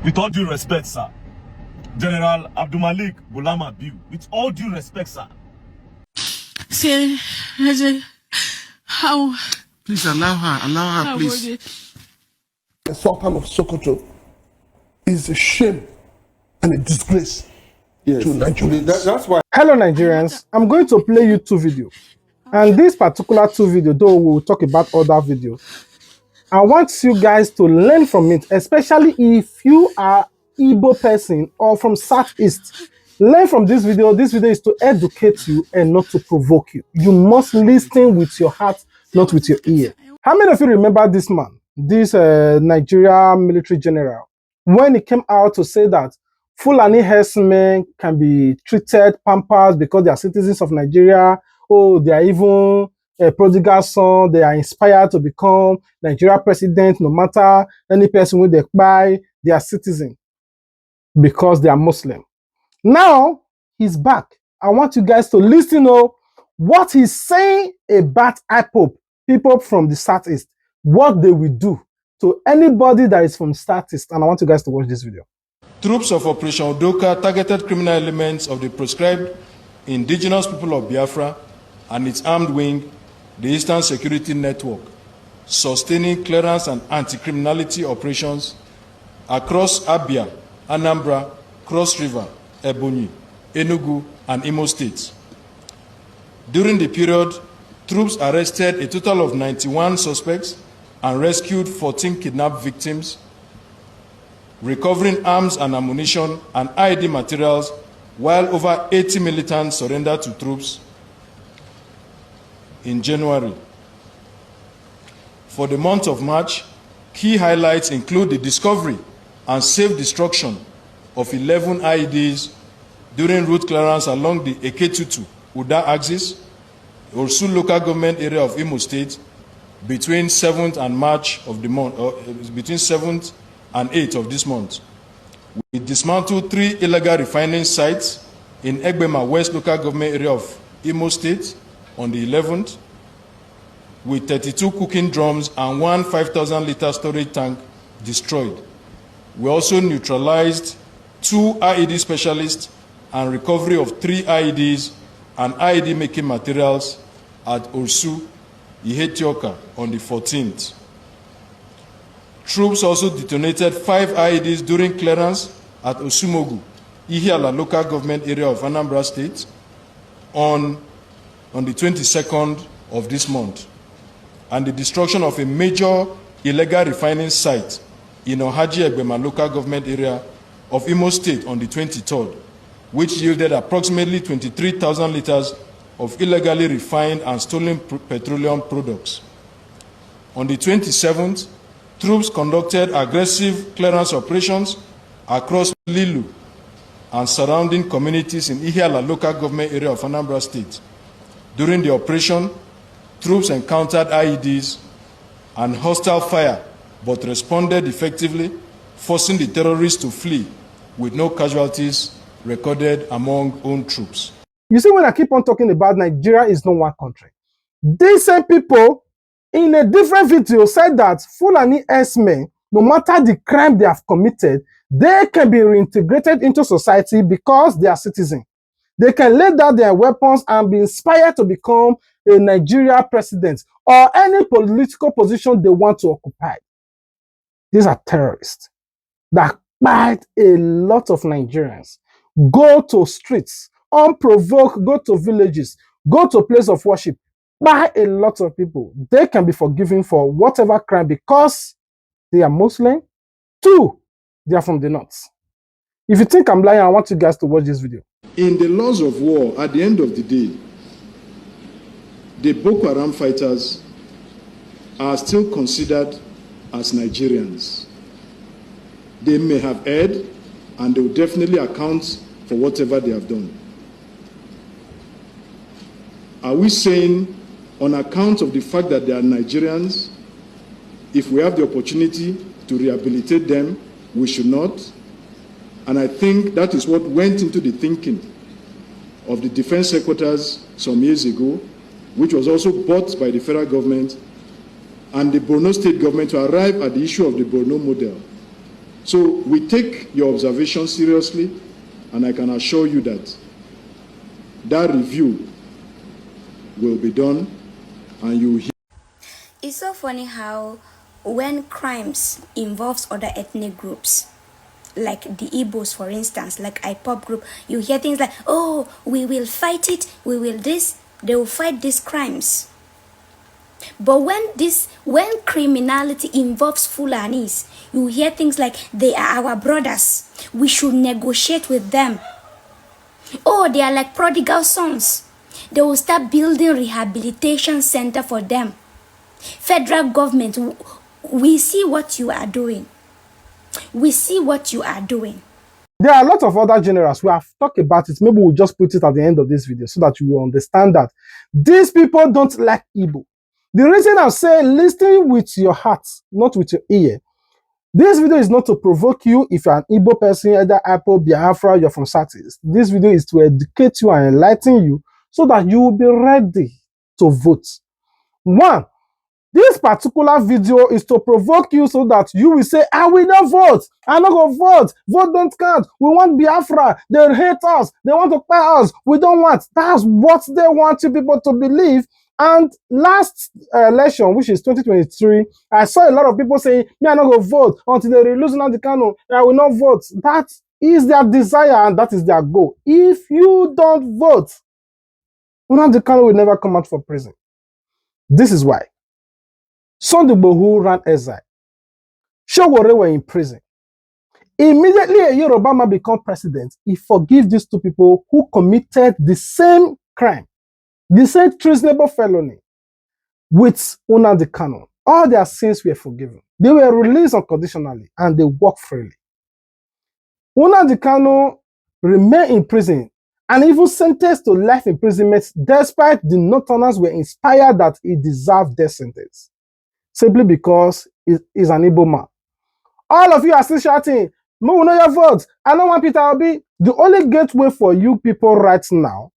With all due respect, sir. General Abdulmalik Bulama Biu, with all due respect, sir. Say, how? Please allow her, please. The Sultan of Sokoto is a shame and a disgrace to Nigeria. That's why. Hello Nigerians, I'm going to play you two videos. And this particular two videos, though we'll talk about other videos, I want you guys to learn from it, especially if you are Igbo person or from Southeast. Learn from this video. This video is to educate you and not to provoke you. You must listen with your heart, not with your ear. How many of you remember this man, this Nigeria military general, when he came out to say that Fulani herdsmen can be treated, pampered because they are citizens of Nigeria? Oh, they are even a prodigal son. They are inspired to become Nigeria president, no matter any person when they buy, they are citizen because they are Muslim. Now he's back. I want you guys to listen to what he's saying about Ipob, people from the Southeast, what they will do to anybody that is from Southeast. And I want you guys to watch this video. Troops of Operation Odoka targeted criminal elements of the proscribed indigenous people of Biafra and its armed wing, the Eastern Security Network, sustaining clearance and anti-criminality operations across Abia, Anambra, Cross River, Ebonyi, Enugu, and Imo states. During the period, troops arrested a total of 91 suspects and rescued 14 kidnapped victims, recovering arms and ammunition and IED materials, while over 80 militants surrendered to troops in January. For the month of March, key highlights include the discovery and safe destruction of 11 IEDs during route clearance along the Eketutu-Uda axis, Orsu local government area of Imo State, between 7th and March of the month, between 7th and 8th of this month. We dismantled 3 illegal refining sites in Egbema West local government area of Imo State on the 11th, with 32 cooking drums and 1 5,000-liter storage tank destroyed. We also neutralized 2 IED specialists and recovery of 3 IEDs and IED making materials at Orsu, Ihetioka on the 14th. Troops also detonated 5 IEDs during clearance at Osumogu, Ihiala local government area of Anambra State on the 22nd of this month, and the destruction of a major illegal refining site in Ohaji Egbema local government area of Imo State on the 23rd, which yielded approximately 23,000 liters of illegally refined and stolen petroleum products. On the 27th, troops conducted aggressive clearance operations across Lilu and surrounding communities in Ihiala local government area of Anambra State. During the operation, troops encountered IEDs and hostile fire, but responded effectively, forcing the terrorists to flee with no casualties recorded among own troops. You see, when I keep on talking about Nigeria is not one country, these same people in a different video said that Fulani herdsmen, no matter the crime they have committed, they can be reintegrated into society because they are citizens. They can lay down their weapons and be inspired to become a Nigeria president or any political position they want to occupy. These are terrorists that bite a lot of Nigerians. Go to streets, unprovoked, go to villages, go to place of worship, buy a lot of people. They can be forgiven for whatever crime because they are Muslim. 2, they are from the north. If you think I'm lying, I want you guys to watch this video. In the laws of war, at the end of the day, the Boko Haram fighters are still considered as Nigerians. They may have erred, and they will definitely account for whatever they have done. Are we saying, on account of the fact that they are Nigerians, if we have the opportunity to rehabilitate them, we should not? And I think that is what went into the thinking of the defense secretaries some years ago, which was also bought by the federal government and the Borno state government to arrive at the issue of the Borno model. So we take your observation seriously, and I can assure you that that review will be done, and you hear. It's so funny how when crimes involves other ethnic groups, like the Igbos, for instance, like Ipob group, you hear things like, oh, we will fight it, we will this, they will fight these crimes. But when criminality involves Fulanis, you hear things like, they are our brothers, we should negotiate with them. Oh, they are like prodigal sons. They will start building rehabilitation center for them. Federal government, we see what you are doing. We see what you are doing. There are a lot of other generals. We have talked about it. Maybe we'll just put it at the end of this video so that you will understand that these people don't like Igbo. The reason I'm saying listen with your heart, not with your ear. This video is not to provoke you if you're an Igbo person, either Ipob, Biafra, you're from Southeast. This video is to educate you and enlighten you so that you will be ready to vote. One, this particular video is to provoke you so that you will say, I will not vote. I'm not going to vote. Vote don't count. We want Biafra. They hate us. They want to pay us. We don't want. That's what they want you people to believe. And last election, which is 2023, I saw a lot of people saying, me, I'm not going to vote until they release Nnamdi Kanu. I will not vote. That is their desire and that is their goal. If you don't vote, Nnamdi Kanu will never come out for prison. This is why. Sunday Igboho ran exile. Showore were in prison. Immediately a Yoruba man became president, he forgave these two people who committed the same crime, the same treasonable felony with Nnamdi Kanu. All their sins were forgiven. They were released unconditionally and they walked freely. Nnamdi Kanu remained in prison and even sentenced to life imprisonment despite the Northerners were inspired that he deserved death sentence. Simply because he's an Igbo man. All of you are still shouting, no, we know your votes. I don't want Peter Obi. The only gateway for you people right now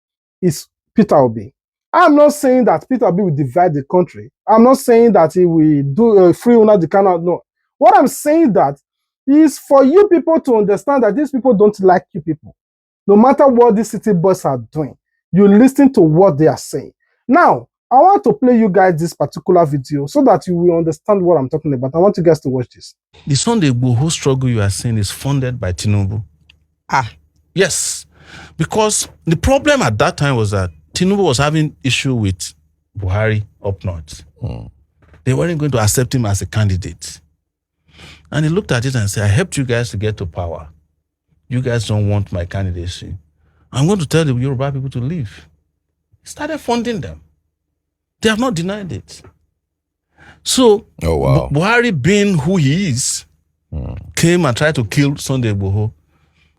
is Peter Obi. I'm not saying that Peter Obi will divide the country. I'm not saying that he will do free Nnamdi Kanu. No. What I'm saying that is for you people to understand that these people don't like you people. No matter what these city boys are doing, you listen to what they are saying. Now, I want to play you guys this particular video so that you will understand what I'm talking about. I want you guys to watch this. The Sunday Igboho struggle you are saying is funded by Tinubu. Yes. Because the problem at that time was that Tinubu was having issue with Buhari up north. They weren't going to accept him as a candidate. And he looked at it and said, I helped you guys to get to power. You guys don't want my candidacy. I'm going to tell the Yoruba people to leave. He started funding them. They have not denied it. So, Buhari being who he is, came and tried to kill Sunday Igboho.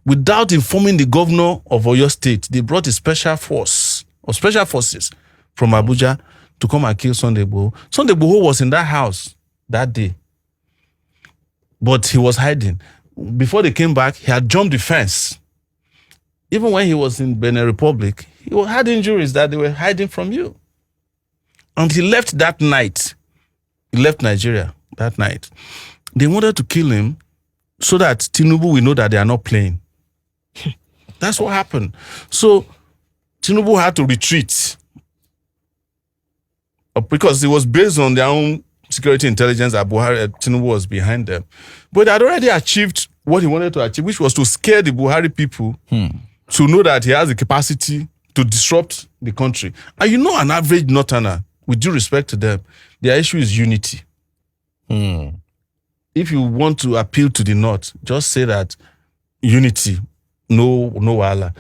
Without informing the governor of Oyo State, they brought a special force, or special forces from Abuja to come and kill Sunday Igboho. Sunday Igboho was in that house that day, but he was hiding. Before they came back, he had jumped the fence. Even when he was in Benin Republic, he had injuries that they were hiding from you. And he left that night. He left Nigeria that night. They wanted to kill him so that Tinubu will know that they are not playing. That's what happened. So Tinubu had to retreat because it was based on their own security intelligence that Tinubu was behind them. But they had already achieved what he wanted to achieve, which was to scare the Buhari people to know that he has the capacity to disrupt the country. And you know, an average Northerner, with due respect to them, their issue is unity. If you want to appeal to the North, just say that unity, no wala.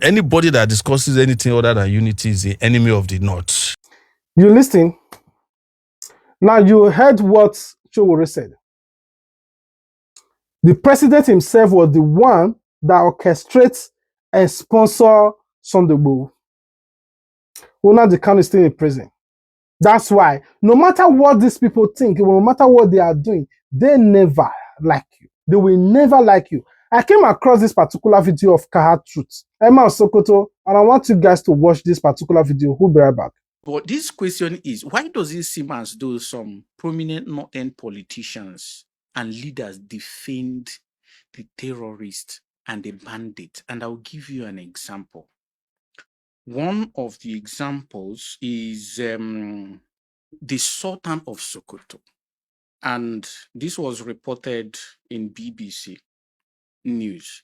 Anybody that discusses anything other than unity is the enemy of the North. You listen. Now you heard what Showore said. The president himself was the one that orchestrates and sponsor Sunday Igboho. Nnamdi Kanu is still in prison. That's why, no matter what these people think, no matter what they are doing, they never like you. They will never like you. I came across this particular video of Kaha Truth, Emma Sokoto, and I want you guys to watch this particular video. We'll be right back. But this question is, why does it seem as though some prominent northern politicians and leaders defamed the terrorists and the bandits. And I'll give you an example. One of the examples is the Sultan of Sokoto. And this was reported in BBC News,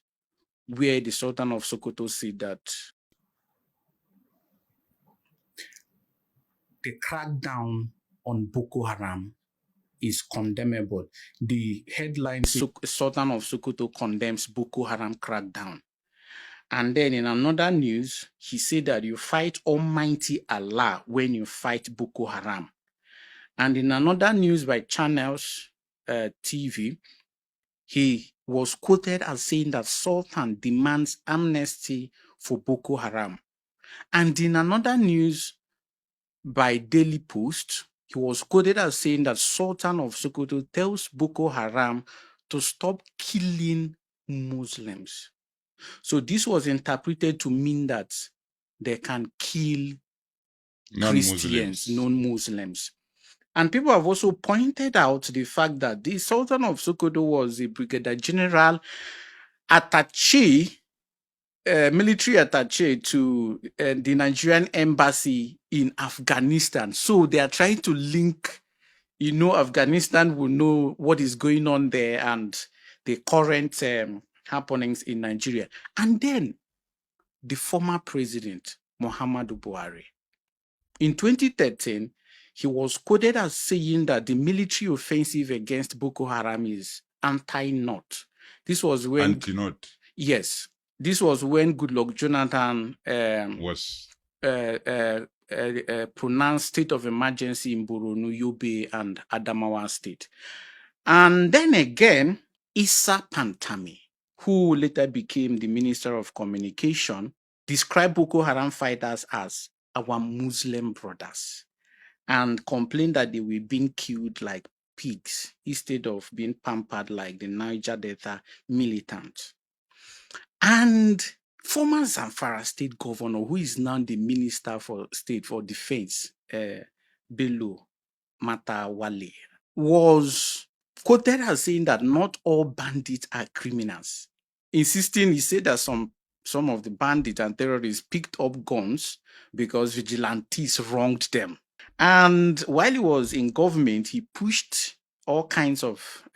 where the Sultan of Sokoto said that the crackdown on Boko Haram is condemnable. The headline says Sultan of Sokoto condemns Boko Haram crackdown. And then in another news, he said that you fight Almighty Allah when you fight Boko Haram. And in another news by Channels TV, he was quoted as saying that Sultan demands amnesty for Boko Haram. And in another news by Daily Post, he was quoted as saying that Sultan of Sokoto tells Boko Haram to stop killing Muslims. So this was interpreted to mean that they can kill Christians, non-Muslims. And people have also pointed out the fact that the Sultan of Sokoto was a brigadier general attaché, military attaché to the Nigerian embassy in Afghanistan. So they are trying to link, Afghanistan will know what is going on there and the current happenings in Nigeria. And then the former president, Muhammadu Buhari. In 2013, he was quoted as saying that the military offensive against Boko Haram is anti-North. This was when... Anti-North? Yes. This was when Goodluck Jonathan was pronounced state of emergency in Borno, Yobe, and Adamawa State. And then again, Issa Pantami, who later became the Minister of Communication, described Boko Haram fighters as our Muslim brothers and complained that they were being killed like pigs instead of being pampered like the Niger Delta militants. And former Zamfara state governor, who is now the Minister for State for Defense, Bello Matawale, was quoted as saying that not all bandits are criminals, insisting, he said that some of the bandits and terrorists picked up guns because vigilantes wronged them. And while he was in government, he pushed all kinds of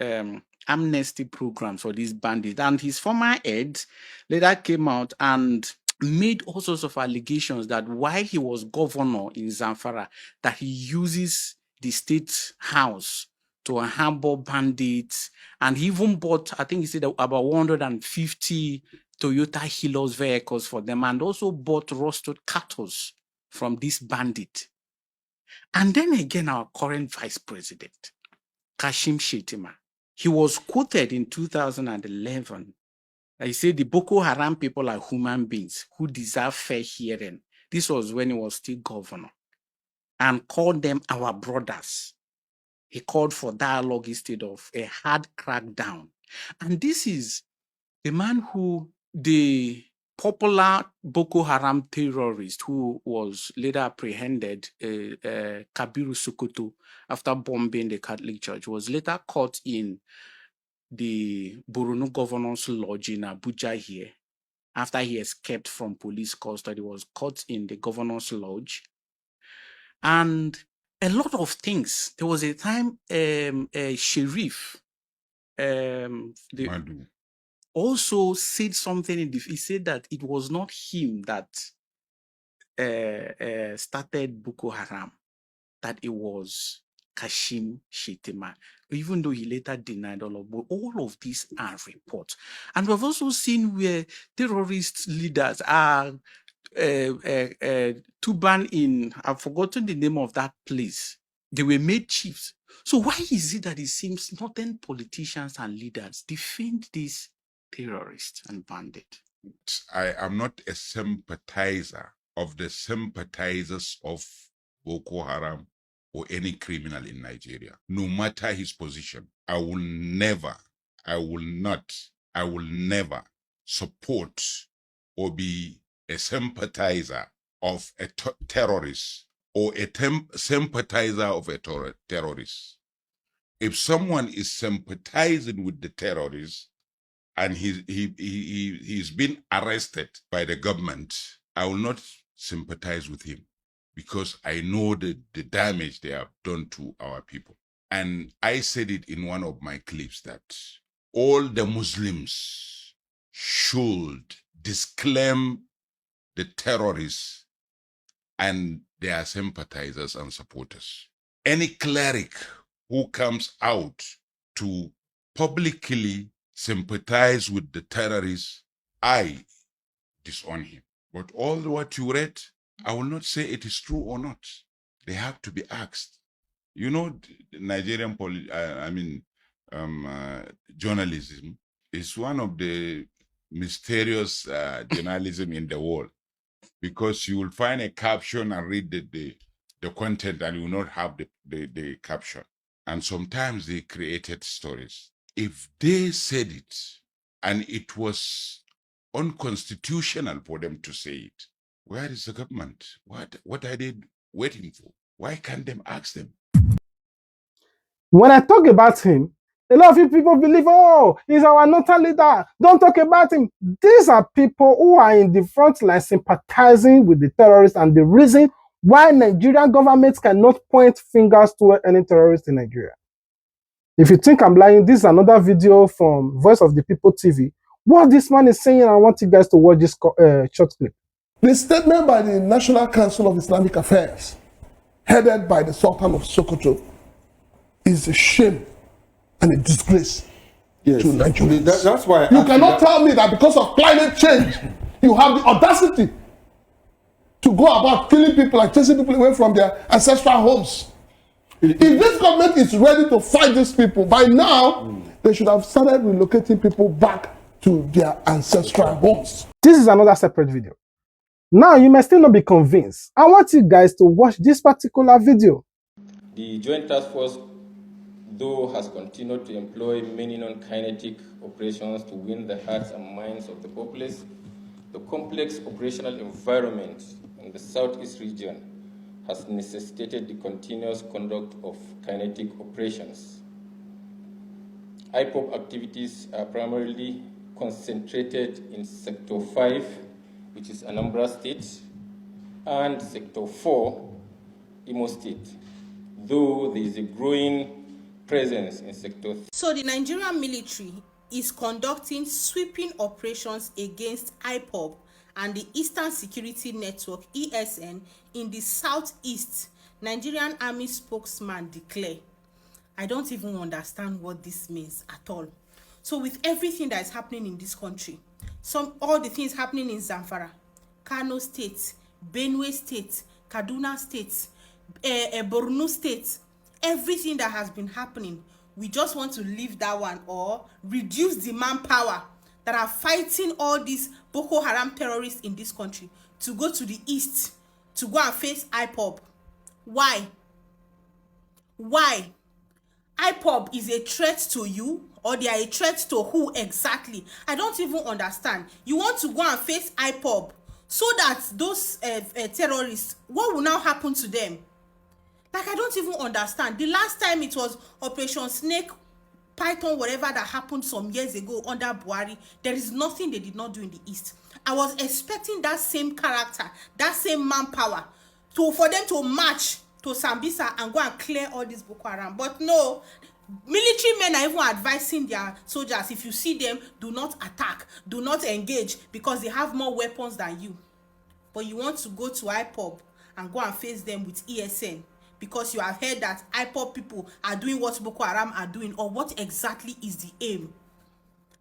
amnesty programs for these bandits. And his former head later came out and made all sorts of allegations that while he was governor in Zamfara, that he uses the state house to harbor bandits, and he even bought, I think he said about 150 Toyota Hilux vehicles for them, and also bought roasted cattle from this bandit. And then again, our current vice president, Kashim Shettima, he was quoted in 2011. He said the Boko Haram people are human beings who deserve fair hearing. This was when he was still governor, and called them our brothers. He called for dialogue instead of a hard crackdown. And this is the man who, the popular Boko Haram terrorist who was later apprehended, Kabiru Sokoto, after bombing the Catholic Church, was later caught in the Borno Governor's Lodge in Abuja here. After he escaped from police custody, was caught in the Governor's Lodge. And a lot of things. There was a time a sheriff also said something he said that it was not him that started Boko Haram, that it was Kashim Shettima, even though he later denied all of these are reports. And we've also seen where terrorist leaders are Tuban in, I've forgotten the name of that place. They were made chiefs. So why is it that it seems northern politicians and leaders defend these terrorists and bandits? I am not a sympathizer of the sympathizers of Boko Haram or any criminal in Nigeria, no matter his position. I will never support or be a sympathizer of a terrorist or a sympathizer of a terrorist. If someone is sympathizing with the terrorists and he's been arrested by the government, I will not sympathize with him because I know the damage they have done to our people. And I said it in one of my clips that all the Muslims should disclaim the terrorists and their sympathizers and supporters. Any cleric who comes out to publicly sympathize with the terrorists, I disown him. But all what you read, I will not say it is true or not. They have to be asked. You know, Nigerian journalism is one of the mysterious journalism in the world, because you will find a caption and read the content and you will not have the caption. And sometimes they created stories. If they said it and it was unconstitutional for them to say it, where is the government? What are they waiting for? Why can't them ask them? When I talk about him, a lot of people believe, oh, he's our northern leader. Don't talk about him. These are people who are in the front line sympathizing with the terrorists, and the reason why Nigerian government cannot point fingers toward any terrorist in Nigeria. If you think I'm lying, this is another video from Voice of the People TV. What this man is saying, I want you guys to watch this short clip. The statement by the National Council of Islamic Affairs, headed by the Sultan of Sokoto, is a shame and a disgrace to Nigeria. That's why you cannot tell me that because of climate change, you have the audacity to go about killing people and chasing people away from their ancestral homes. If this government is ready to fight these people, by now, they should have started relocating people back to their ancestral homes. This is another separate video. Now, you may still not be convinced. I want you guys to watch this particular video. The Joint Task Force, though, has continued to employ many non-kinetic operations to win the hearts and minds of the populace. The complex operational environment in the Southeast region has necessitated the continuous conduct of kinetic operations. Ipob activities are primarily concentrated in Sector 5, which is Anambra State, and Sector 4, Imo State, though there is a growing presence in Sector 3. So the Nigerian military is conducting sweeping operations against Ipob and the Eastern Security Network, ESN, in the Southeast, Nigerian Army spokesman declared. I don't even understand what this means at all. So with everything that is happening in this country, all the things happening in Zamfara, Kano State, Benue State, Kaduna State, Borno State, everything that has been happening, we just want to leave that one or reduce the manpower that are fighting all these Boko Haram terrorists in this country to go to the east to go and face Ipob. Why? Why? Ipob is a threat to you, or they are a threat to who exactly? I don't even understand. You want to go and face Ipob so that those terrorists, what will now happen to them? Like, I don't even understand. The last time it was Operation Snake Python, whatever that happened some years ago under Buhari, there is nothing they did not do in the East. I was expecting that same character, that same manpower, for them to march to Sambisa and go and clear all this Boko Haram. But no, military men are even advising their soldiers, if you see them, do not attack, do not engage, because they have more weapons than you. But you want to go to Ipob and go and face them with ESN because you have heard that Ipob people are doing what Boko Haram are doing, or what exactly is the aim?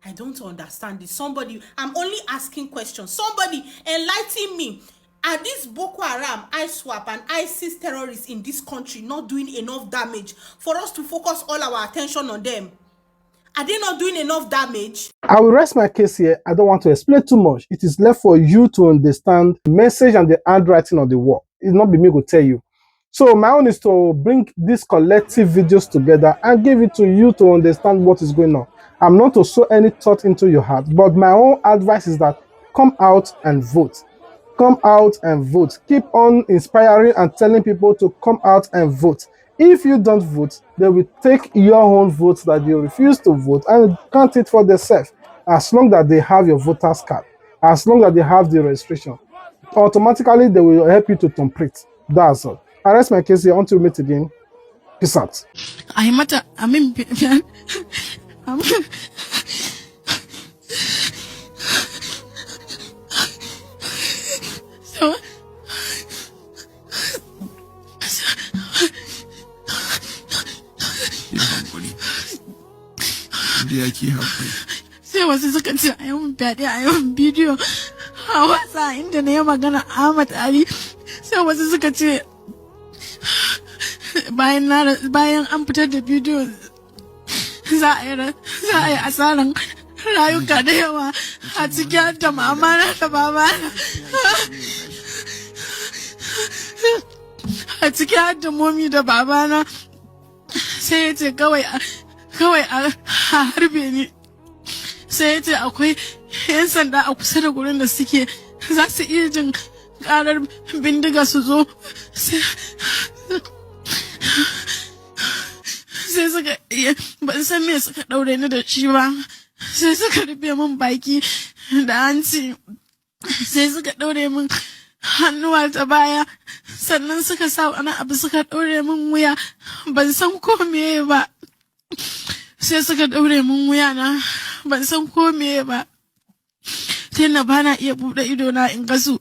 I don't understand this. Somebody, I'm only asking questions. Somebody enlighten me. Are these Boko Haram, ISWAP, and ISIS terrorists in this country not doing enough damage for us to focus all our attention on them? Are they not doing enough damage? I will rest my case here. I don't want to explain too much. It is left for you to understand the message and the handwriting of the war. It's not be me to tell you. So my own is to bring these collective videos together and give it to you to understand what is going on. I'm not to sow any thought into your heart, but my own advice is that come out and vote. Come out and vote. Keep on inspiring and telling people to come out and vote. If you don't vote, they will take your own votes that you refuse to vote and count it for themselves. As long that they have your voter's card, as long that they have the registration, automatically they will help you to complete. That's all. I rest my case here until we meet again. Peace out. Sai wasu suka ce a yawan fyaɗe a yawan bidiyo a wasa inda na yi magana Ahmad Ali. Sai wasu suka ce bayan an fitar da bidiyo za a yi asaran rayuka da yawa a cikin da mamana da babana, a cikin da momi da babana. Sai ya ce kawai a harbe ni. Sai ya ce akwai 'yan sanda a kusa da gurin da suke za su iya jin karar bindiga su zo. Sai suka ban san me suka daure ni da shi ba. Sai suka rufe min baki da hanci. Sai suka daure min hannuwa ta baya. Sannan suka sa wani abu suka daure min wuya. Ban san ko meye ba. Sai suka daure min wuya na. Ban san ko meye ba. Sai na bana iya buɗe ido na in gasu.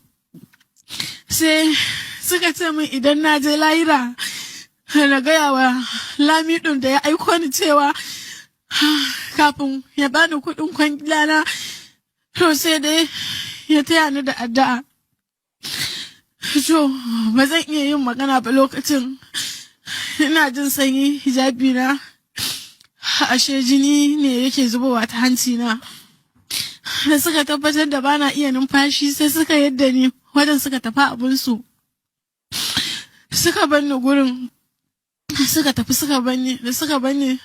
Sai suka ce min idan na je lahira na gaya wa Lamidun da ya aiko ni cewa kafin ya bani kuɗin kwangila na, to sai dai ya taya ni da addu'a. To ba zan iya yin magana ba lokacin, ina jin sanyi hijabi na, ashe jini ne yake zubowa ta hanci na. Da suka tabbatar da bana iya numfashi sai suka yadda ni wajen suka tafi abinsu. Suka banni gurin, suka tafi suka banni. Da suka banni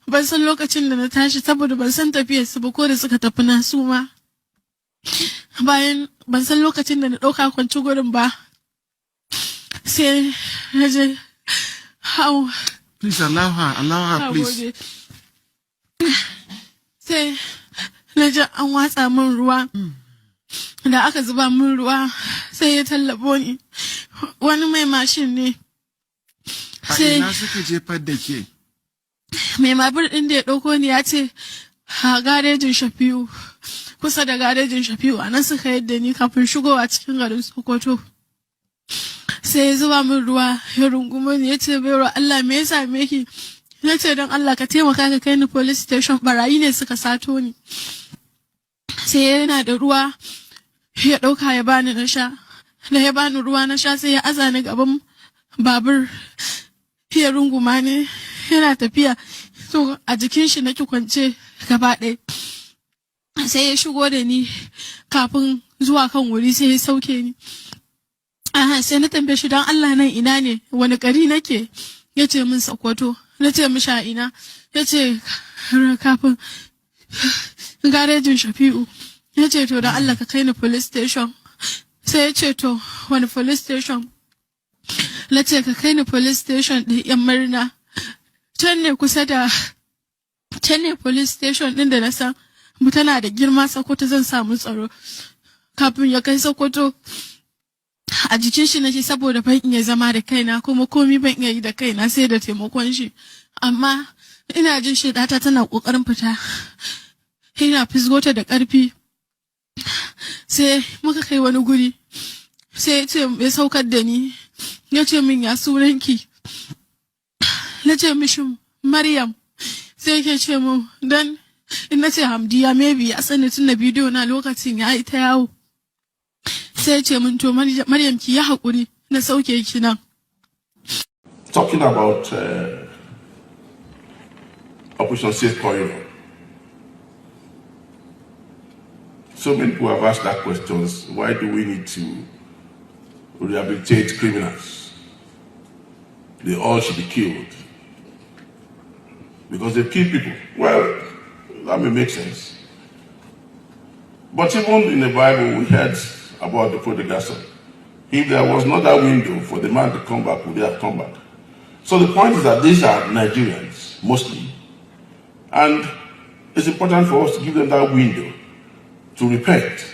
ban san lokacin da na tashi saboda ban san tafiyar su ba ko da suka tafi na su ma. Bayan ban san lokacin da na ɗauka kwanci gurin ba. Sai na je hau. Please allow her, please. Sai na ji an watsa min ruwa. Da aka zuba min ruwa sai ya tallabo ni. Wani mai mashin ne. Sai ina suka jefar da ke? Mai mabur ɗin da ya ɗauko ni ya ce a garejin Shafi'u. Kusa da garejin Shafi'u a nan suka yadda ni kafin shigowa cikin garin Sokoto. Sai ya zuba min ruwa ya rungume ni ya ce baiwa Allah me ya same ki? Na ce don Allah ka taimaka ka kai ni police station, barayi ne suka sato ni. Sai yana da ruwa ya ɗauka ya bani na sha. Da ya bani ruwa na sha sai ya aza ni gaban babur ya runguma ne yana tafiya. So a jikin shi nake kwance gaba ɗaya. Sai ya shigo da ni kafin zuwa kan wuri sai ya sauke ni. Sai na tambaye shi don Allah nan ina ne, wani gari nake? Ya ce min Sokoto. Na ce mishi a ina? Ya ce kafin garejin Shafi'u. Ya ce to da Allah ka kai ni police station. Sai ya ce to wani police station? Na ce ka kai ni police station ɗin yan murna. Can ne kusa da, can ne police station ɗin da na san mu tana da girma Sokoto zan samu tsaro. Kafin ya kai Sokoto a jikin shi nake saboda ban iya zama da kaina kuma komi ban iya yi da kaina sai da taimakon shi. Amma ina jin shi data tana kokarin fita. Ina fisgota da ƙarfi. Sai muka kai wani guri. Sai ya ce ya saukar da ni. Ya ce min ya sunanki. Na ce mishi Maryam. Sai yake ce min dan in na ce Hamdiya maybe ya sani tun da bidiyo na lokacin ya yi ta yawo. Sai ya ce min to Maryam ki ya haƙuri na sauke ki nan. Talking about Operation Safe Corridor. So many people have asked that question, why do we need to rehabilitate criminals? They all should be killed. Because they kill people. Well, that may make sense. But even in the Bible, we heard about the prodigal son. If there was not that window for the man to come back, would he have come back? So the point is that these are Nigerians, mostly, and it's important for us to give them that window to repent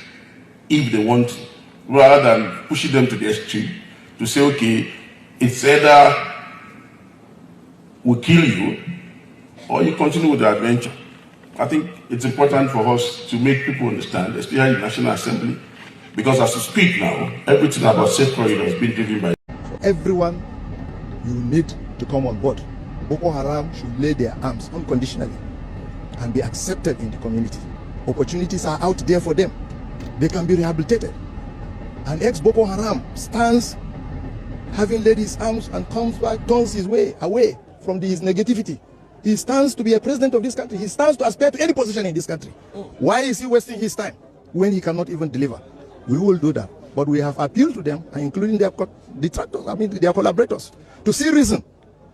if they want to, rather than pushing them to the extreme to say, okay, it's either we kill you or you continue with the adventure. I think it's important for us to make people understand, especially the National Assembly, because as we speak now, everything about safe corridor has been driven by everyone. You need to come on board. Boko Haram should lay their arms unconditionally and be accepted in the community. Opportunities are out there for them. They can be rehabilitated. An ex-Boko Haram stands having laid his arms and comes back, turns his way away from his negativity. He stands to be a president of this country. He stands to aspire to any position in this country. Why is he wasting his time when he cannot even deliver? We will do that. But we have appealed to them, including their detractors, their collaborators, to see reason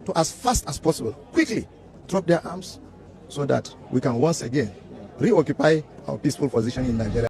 to, as fast as possible, quickly drop their arms so that we can once again reoccupy our peaceful position in Nigeria.